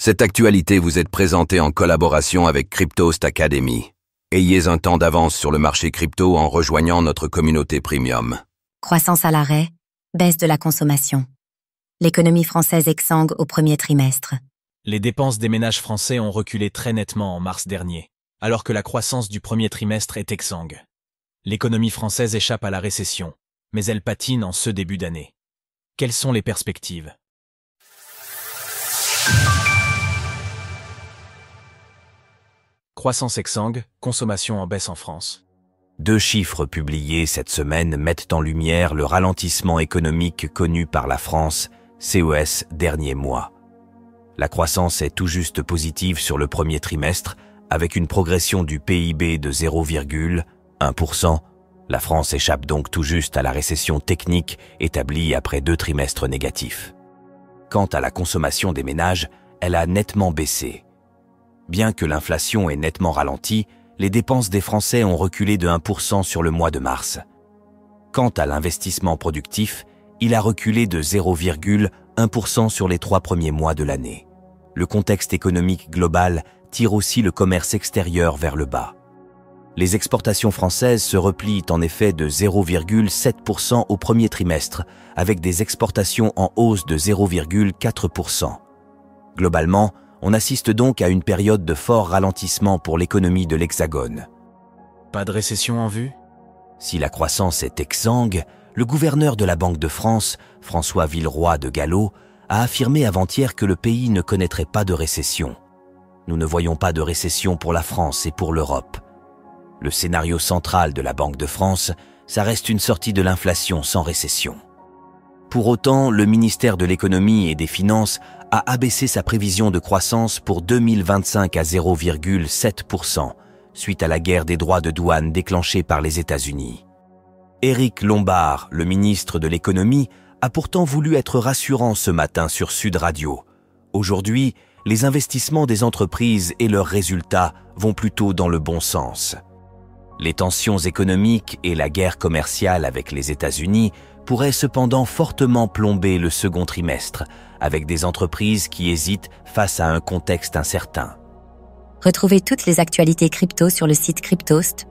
Cette actualité vous est présentée en collaboration avec Cryptost Academy. Ayez un temps d'avance sur le marché crypto en rejoignant notre communauté premium. Croissance à l'arrêt, baisse de la consommation. L'économie française exsangue au premier trimestre. Les dépenses des ménages français ont reculé très nettement en mars dernier, alors que la croissance du premier trimestre est exsangue. L'économie française échappe à la récession, mais elle patine en ce début d'année. Quelles sont les perspectives ? Croissance exsangue, consommation en baisse en France. Deux chiffres publiés cette semaine mettent en lumière le ralentissement économique connu par la France, CES, dernier mois. La croissance est tout juste positive sur le premier trimestre, avec une progression du PIB de 0,1%. La France échappe donc tout juste à la récession technique établie après 2 trimestres négatifs. Quant à la consommation des ménages, elle a nettement baissé. Bien que l'inflation ait nettement ralenti, les dépenses des Français ont reculé de 1% sur le mois de mars. Quant à l'investissement productif, il a reculé de 0,1% sur les 3 premiers mois de l'année. Le contexte économique global tire aussi le commerce extérieur vers le bas. Les exportations françaises se replient en effet de 0,7% au premier trimestre, avec des exportations en hausse de 0,4%. Globalement, on assiste donc à une période de fort ralentissement pour l'économie de l'Hexagone. Pas de récession en vue ? Si la croissance est exsangue, le gouverneur de la Banque de France, François Villeroy de Galhau, a affirmé avant-hier que le pays ne connaîtrait pas de récession. Nous ne voyons pas de récession pour la France et pour l'Europe. Le scénario central de la Banque de France, ça reste une sortie de l'inflation sans récession. Pour autant, le ministère de l'Économie et des Finances a abaissé sa prévision de croissance pour 2025 à 0,7%, suite à la guerre des droits de douane déclenchée par les États-Unis. Éric Lombard, le ministre de l'Économie, a pourtant voulu être rassurant ce matin sur Sud Radio. Aujourd'hui, les investissements des entreprises et leurs résultats vont plutôt dans le bon sens. Les tensions économiques et la guerre commerciale avec les États-Unis pourraient cependant fortement plomber le second trimestre, avec des entreprises qui hésitent face à un contexte incertain. Retrouvez toutes les actualités crypto sur le site cryptost.fr.